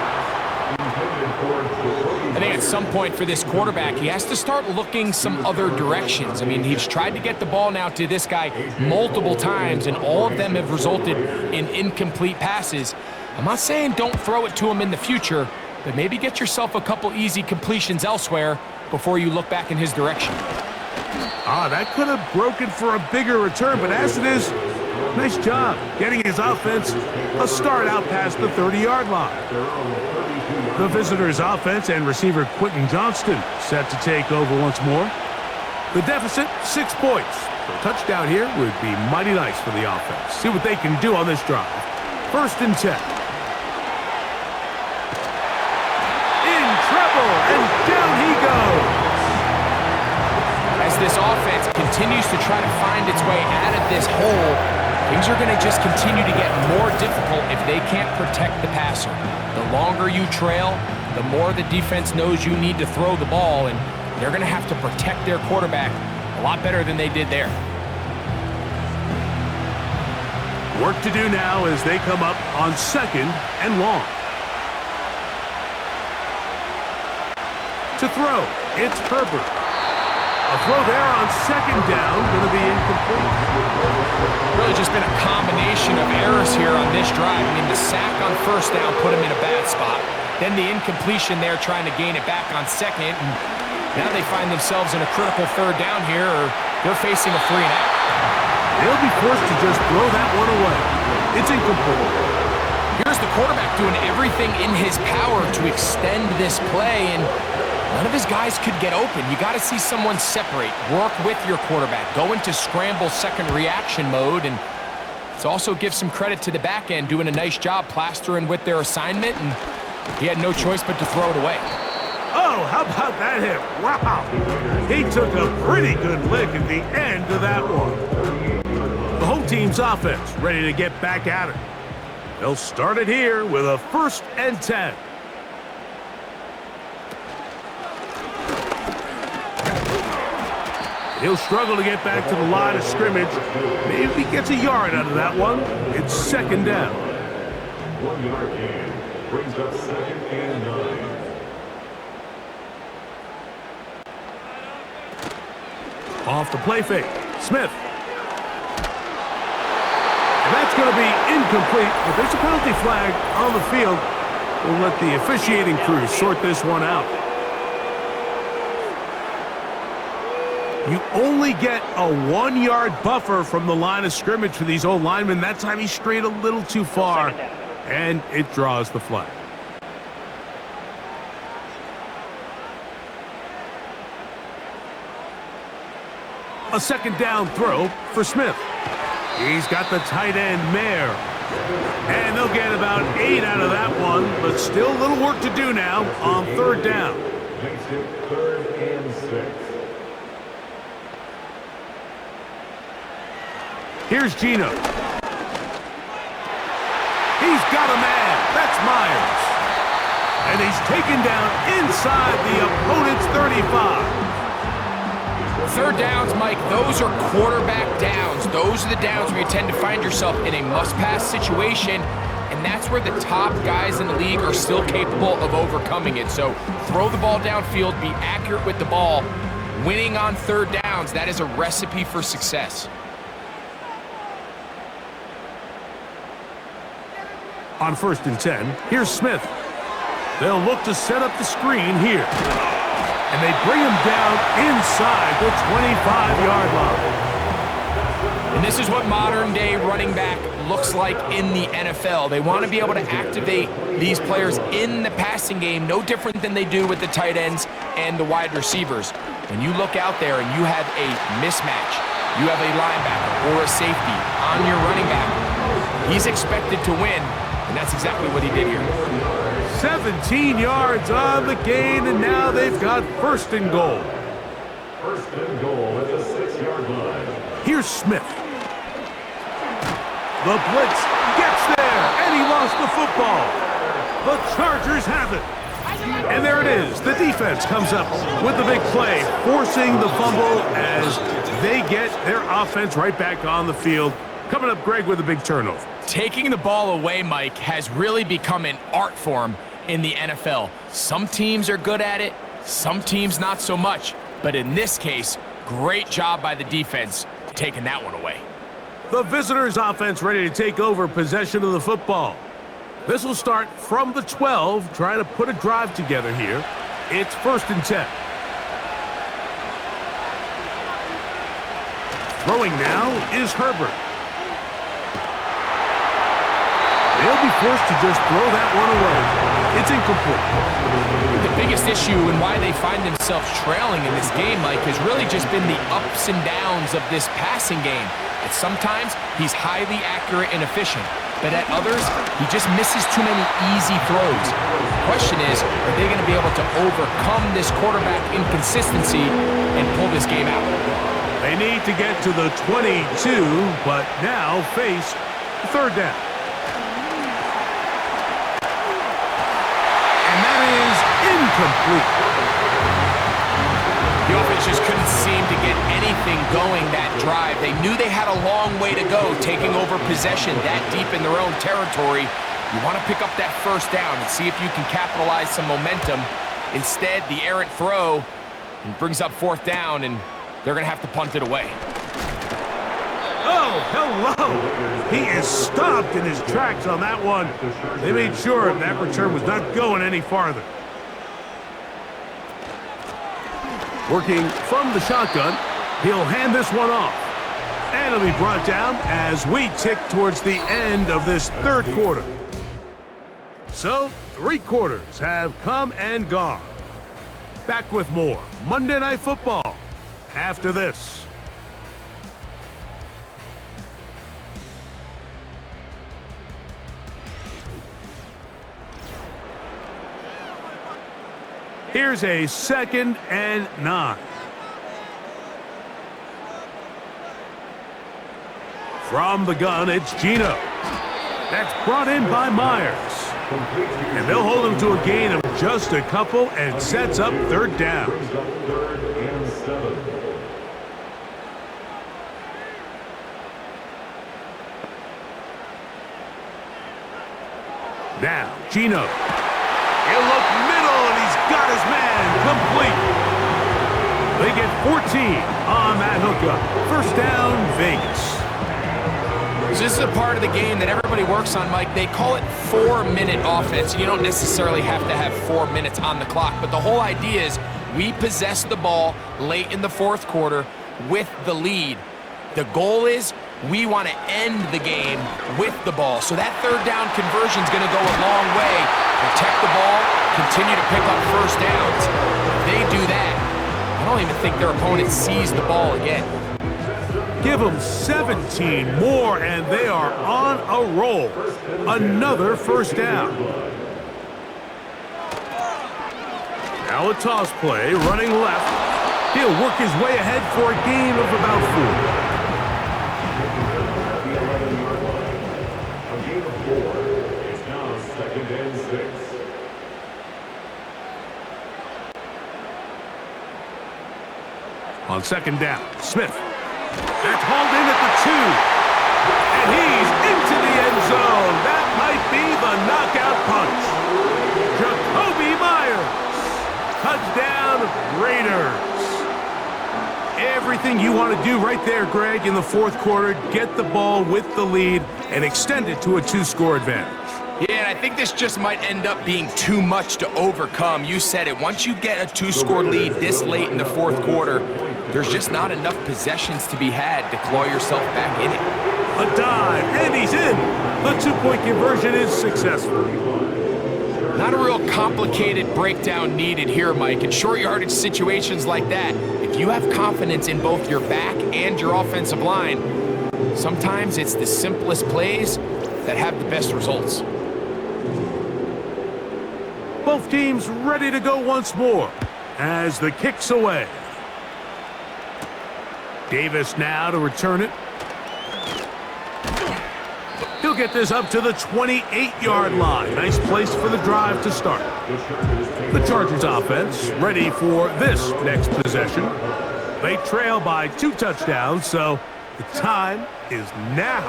I think at some point for this quarterback, he has to start looking some other directions. I mean, he's tried to get the ball now to this guy multiple times, and all of them have resulted in incomplete passes. I'm not saying don't throw it to him in the future, but maybe get yourself a couple easy completions elsewhere before you look back in his direction. That could have broken for a bigger return, but as it is, nice job getting his offense a start out past the 30-yard line. The visitors' offense and receiver Quentin Johnston set to take over once more. The deficit, 6 points. A touchdown here would be mighty nice for the offense. See what they can do on this drive. 1st and 10. In trouble, and down he goes. As this offense continues to try to find its way out of this hole, things are going to just continue to get more difficult if they can't protect the passer. The longer you trail, the more the defense knows you need to throw the ball, and they're going to have to protect their quarterback a lot better than they did there. Work to do now as they come up on 2nd and long. To throw, it's Herbert. A throw there on 2nd down, going to be incomplete. Really just been a combination of errors here on this drive. I mean, the sack on 1st down put him in a bad spot. Then the incompletion there trying to gain it back on 2nd. And now they find themselves in a critical 3rd down here, or they're facing a 3-and-out. They'll be forced to just throw that one away. It's incomplete. Here's the quarterback doing everything in his power to extend this play, and none of his guys could get open. You got to see someone separate, work with your quarterback, go into scramble second reaction mode, and it also gives some credit to the back end doing a nice job plastering with their assignment, and he had no choice but to throw it away. Oh, how about that hit? Wow. He took a pretty good lick at the end of that one. The home team's offense ready to get back at it. They'll start it here with a 1st and 10. He'll struggle to get back to the line of scrimmage. Maybe he gets a yard out of that one. It's 2nd down. 1-yard gain. Brings up 2nd and 9. Off the play fake. Smith. And that's going to be incomplete, but there's a penalty flag on the field. We'll let the officiating crew sort this one out. You only get a 1-yard buffer from the line of scrimmage for these old linemen. That time he strayed a little too far, and it draws the flag. A second down throw for Smith. He's got the tight end, Mayer. And they'll get about 8 out of that one, but still a little work to do now on third down. Makes it 3rd and 6. Here's Gino. He's got a man. That's Myers. And he's taken down inside the opponent's 35. Third downs, Mike, those are quarterback downs. Those are the downs where you tend to find yourself in a must-pass situation, and that's where the top guys in the league are still capable of overcoming it. So throw the ball downfield, be accurate with the ball. Winning on third downs, that is a recipe for success. On 1st and 10, here's Smith. They'll look to set up the screen here. And they bring him down inside the 25-yard line. And this is what modern-day running back looks like in the NFL. They want to be able to activate these players in the passing game, no different than they do with the tight ends and the wide receivers. When you look out there and you have a mismatch, you have a linebacker or a safety on your running back, he's expected to win, and that's exactly what he did here. 17 yards on the gain, and now they've got 1st and goal. 1st and goal at the 6-yard line. Here's Smith. The blitz gets there, and he lost the football. The Chargers have it. And there it is. The defense comes up with the big play, forcing the fumble as they get their offense right back on the field. Coming up, Greg, with a big turnover. Taking the ball away, Mike, has really become an art form in the NFL. Some teams are good at it, some teams not so much. But in this case, great job by the defense taking that one away. The visitors' offense ready to take over possession of the football. This will start from the 12, trying to put a drive together here. It's 1st and 10. Throwing now is Herbert. They'll be forced to just throw that one away. It's incomplete. The biggest issue and why they find themselves trailing in this game, Mike, has really just been the ups and downs of this passing game. And sometimes he's highly accurate and efficient, but at others, he just misses too many easy throws. The question is, are they going to be able to overcome this quarterback inconsistency and pull this game out? They need to get to the 22, but now face 3rd down. Incomplete. The offense just couldn't seem to get anything going that drive. They knew they had a long way to go, taking over possession that deep in their own territory. You want to pick up that 1st down and see if you can capitalize some momentum. Instead, the errant throw brings up 4th down, and they're going to have to punt it away. Oh, hello! He is stopped in his tracks on that one. They made sure that return was not going any farther. Working from the shotgun, he'll hand this one off. And it'll be brought down as we tick towards the end of this 3rd quarter. So, 3 quarters have come and gone. Back with more Monday Night Football after this. Here's a 2nd and 9. From the gun, it's Gino. That's brought in by Myers. And they'll hold him to a gain of just a couple and sets up 3rd down. 3rd and 7. Now, Gino. He'll look middle, and he's got his man complete. They get 14 on that hookup. 1st down, Vegas. So this is a part of the game that everybody works on, Mike. They call it 4-minute offense. You don't necessarily have to have 4 minutes on the clock, but the whole idea is We possessed the ball late in the fourth quarter with the lead. The goal is we want to end the game with the ball. So that third down conversion is going to go a long way. Protect the ball, continue to pick up first downs. If they do that, I don't even think their opponent sees the ball again. Give them 17 more, and they are on a roll. Another first down. Now a toss play, running left. He'll work his way ahead for a gain of about 4. A gain of 4. It's now 2nd and 6. On second down, Smith. That's hauled in at the 2. And he's into the end zone. That might be the knockout punch. Jakobi Meyers. Touchdown, Raiders. Everything you want to do right there, Greg, in the fourth quarter. Get the ball with the lead and extend it to a 2-score advantage. Yeah, and I think this just might end up being too much to overcome. You said it. Once you get a 2-score lead this late in the fourth quarter, there's just not enough possessions to be had to claw yourself back in it. A dive, and he's in. The 2-point conversion is successful. Not a real complicated breakdown needed here, Mike. In short yardage situations like that, if you have confidence in both your back and your offensive line, sometimes it's the simplest plays that have the best results. Both teams ready to go once more as the kick's away. Davis now to return it. He'll get this up to the 28-yard line. Nice place for the drive to start. The Chargers offense ready for this next possession. They trail by 2 touchdowns, so the time is now.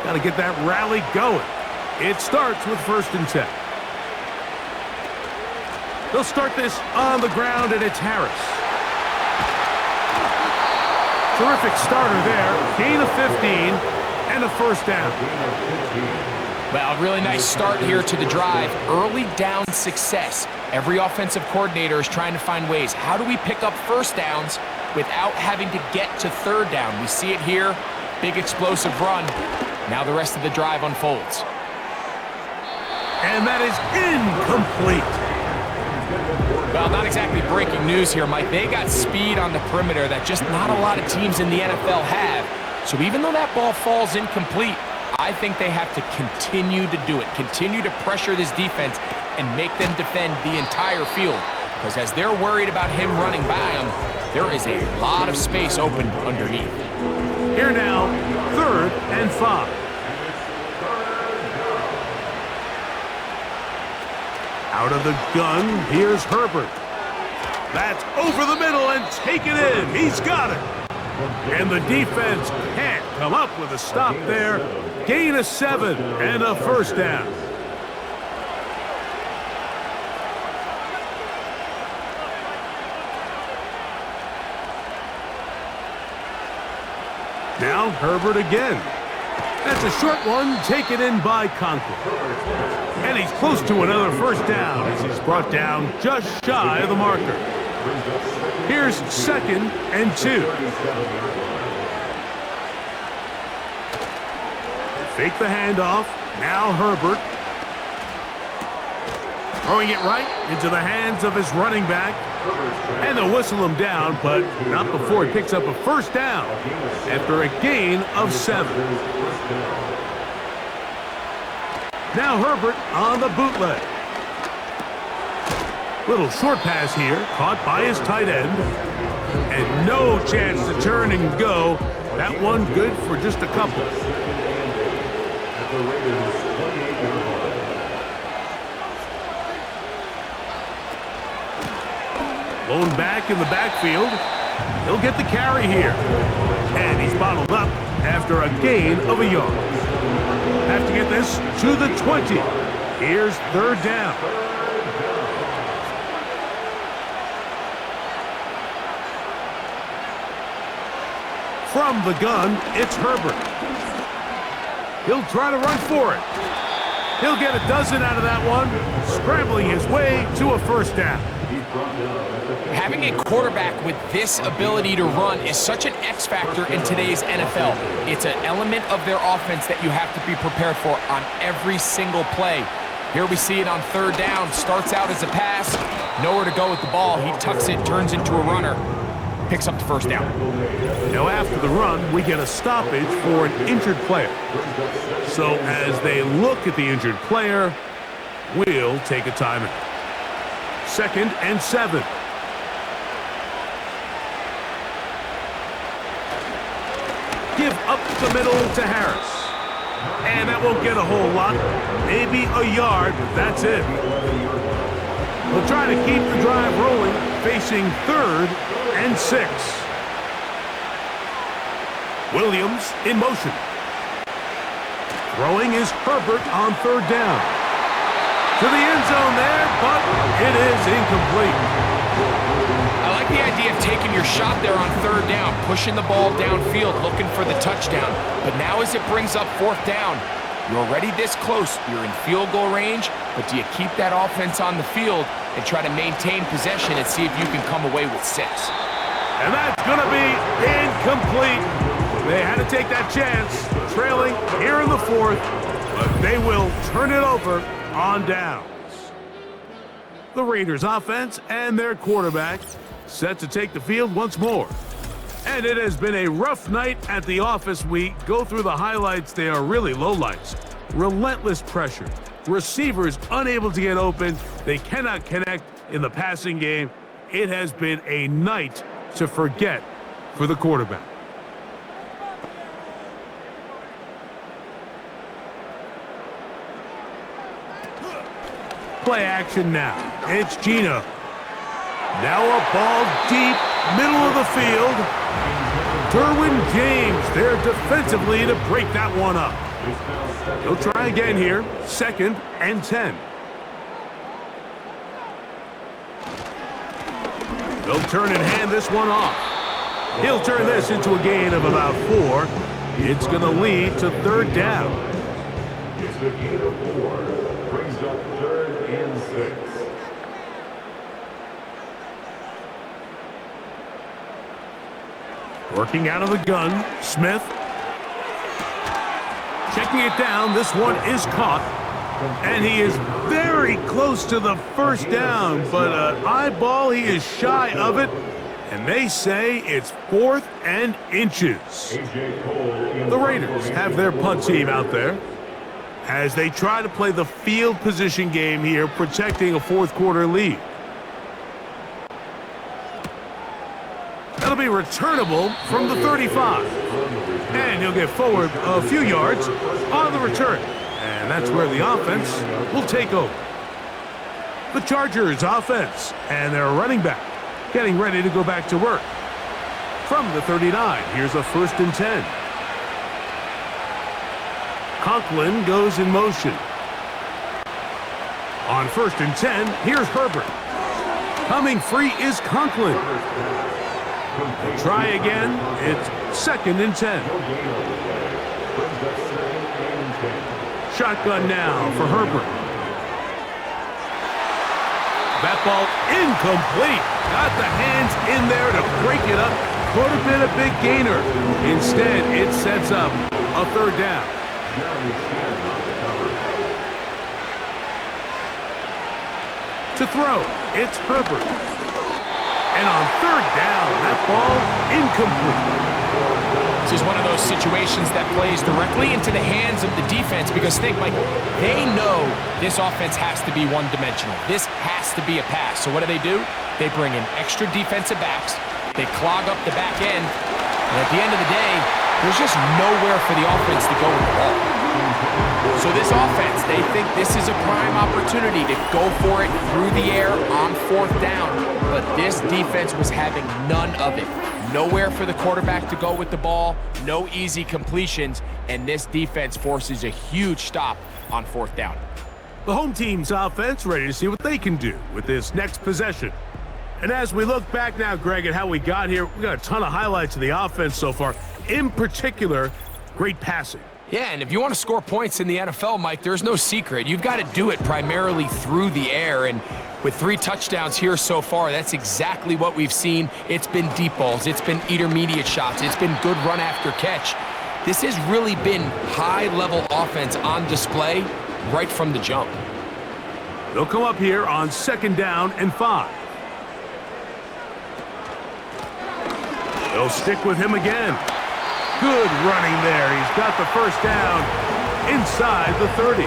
Got to get that rally going. It starts with 1st and 10. They'll start this on the ground, and it's Harris. Terrific starter there. Gain of 15 and a first down. Well, really nice start here to the drive. Early down success. Every offensive coordinator is trying to find ways. How do we pick up first downs without having to get to third down? We see it here. Big explosive run. Now the rest of the drive unfolds. And that is incomplete. Well, not exactly breaking news here, Mike. They got speed on the perimeter that just not a lot of teams in the NFL have. So even though that ball falls incomplete, I think they have to continue to do it. Continue to pressure this defense and make them defend the entire field. Because as they're worried about him running by them, there is a lot of space open underneath. Here now, 3rd and 5. Out of the gun, here's Herbert. That's over the middle and taken in. He's got it. And the defense can't come up with a stop there. Gain of 7 and a first down. Now Herbert again. That's a short one taken in by Conklin. And he's close to another first down as he's brought down just shy of the marker. Here's 2nd and 2. Fake the handoff. Now Herbert. Throwing it right into the hands of his running back. And they'll whistle him down, but not before he picks up a first down after a gain of 7. Now Herbert on the bootleg. Little short pass here, caught by his tight end. And no chance to turn and go. That one good for just a couple. Blown back in the backfield. He'll get the carry here. And he's bottled up after a gain of a yard. Have to get this to the 20. Here's 3rd down. From the gun, it's Herbert. He'll try to run for it. He'll get a dozen out of that one, scrambling his way to a first down. Having a quarterback with this ability to run is such an X factor in today's NFL. It's an element of their offense that you have to be prepared for on every single play. Here we see it on third down. Starts out as a pass, nowhere to go with the ball. He tucks it, turns into a runner, picks up the first down. Now after the run, we get a stoppage for an injured player. So as they look at the injured player, we'll take a timeout. 2nd and 7. Give up the middle to Harris. And that won't get a whole lot. Maybe a yard, but that's it. We'll try to keep the drive rolling, facing 3rd and 6. Williams in motion. Throwing is Herbert on 3rd down. To the end zone there, but it is incomplete. I like the idea of taking your shot there on 3rd down, pushing the ball downfield, looking for the touchdown. But now as it brings up 4th down, you're already this close. You're in field goal range, but do you keep that offense on the field and try to maintain possession and see if you can come away with 6? And that's going to be incomplete. They had to take that chance, trailing here in the 4th, but they will turn it over on downs. The Raiders offense and their quarterback set to take the field once more. And it has been a rough night at the office. We go through the highlights. They are really lowlights. Relentless pressure. Receivers unable to get open. They cannot connect in the passing game. It has been a night to forget for the quarterback. Play action now. It's Gino. Now a ball deep, middle of the field. Derwin James there defensively to break that one up. He'll try again here. 2nd and 10. They'll turn and hand this one off. He'll turn this into a gain of about 4. It's going to lead to 3rd down. It's the gain of 4. Brings up 3rd and 6. Working out of the gun, Smith. Checking it down, this one is caught. And he is very close to the first down, but an eyeball, he is shy of it. And they say it's 4th and inches. The Raiders have their punt team out there as they try to play the field position game here, protecting a 4th quarter lead. That'll be returnable from the 35. And he'll get forward a few yards on the return. And that's where the offense will take over. The Chargers offense and their running back getting ready to go back to work. From the 39, here's a 1st and 10. Conklin goes in motion. On 1st and 10, here's Herbert. Coming free is Conklin. They'll try again. It's 2nd and 10. Shotgun now for Herbert. That ball incomplete. Got the hands in there to break it up. Could have been a big gainer. Instead, it sets up a 3rd down. To throw, it's Herbert. And on 3rd down, that ball incomplete. This is one of those situations that plays directly into the hands of the defense because think, Mike, they know this offense has to be one-dimensional. This has to be a pass. So what do? They bring in extra defensive backs. They clog up the back end. And at the end of the day, there's just nowhere for the offense to go with the ball. So this offense, they think this is a prime opportunity to go for it through the air on 4th down. But this defense was having none of it. Nowhere for the quarterback to go with the ball, no easy completions, and this defense forces a huge stop on 4th down. The home team's offense ready to see what they can do with this next possession. And as we look back now, Greg, at how we got here, we got a ton of highlights of the offense so far. In particular, great passing. Yeah, and if you want to score points in the NFL, Mike, there's no secret. You've got to do it primarily through the air, and with 3 touchdowns here so far, that's exactly what we've seen. It's been deep balls, it's been intermediate shots, it's been good run after catch. This has really been high-level offense on display right from the jump. They'll come up here on 2nd down and 5. They'll stick with him again. Good running there. He's got the first down inside the 30.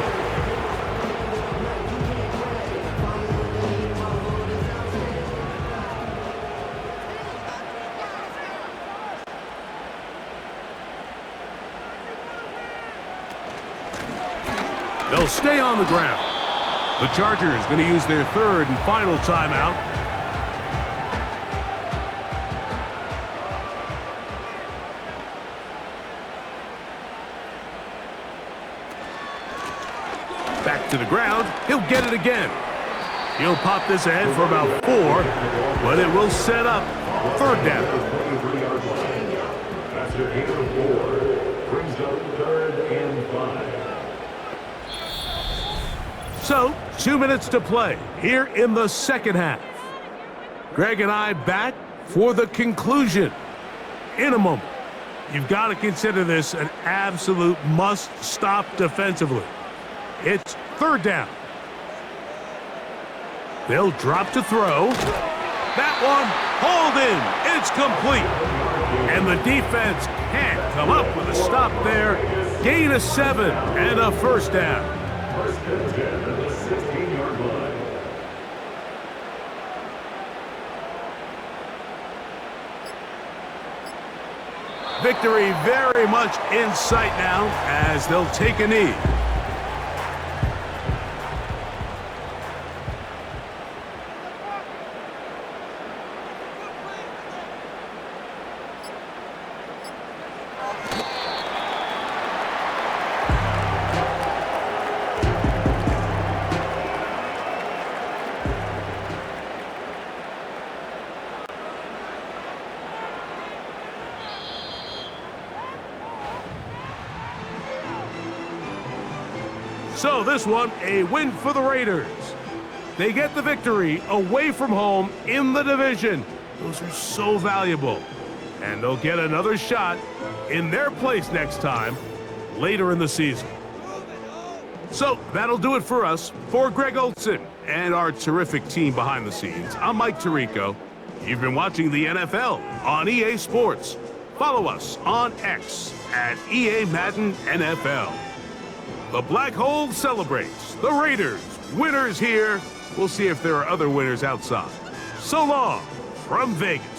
They'll stay on the ground. The Chargers going to use their 3rd and final timeout. Back to the ground. He'll get it again. He'll pop this ahead for about 4, but it will set up 3rd down. After gain of 4, brings up 3rd and 5. So, 2 minutes to play here in the 2nd half. Greg and I back for the conclusion in a moment. You've got to consider this an absolute must-stop defensively. It's 3rd down. They'll drop to throw. That one hauled in. It's complete. And the defense can't come up with a stop there. Gain of 7 and a 1st down. 1st and 10 at the 16-yard line. Victory very much in sight now as they'll take a knee. So this one, a win for the Raiders. They get the victory away from home in the division. Those are so valuable. And they'll get another shot in their place next time, later in the season. So that'll do it for us. For Greg Olsen and our terrific team behind the scenes, I'm Mike Tirico. You've been watching the NFL on EA Sports. Follow us on X at EA Madden NFL. The Black Hole celebrates. The Raiders, winners here. We'll see if there are other winners outside. So long from Vegas.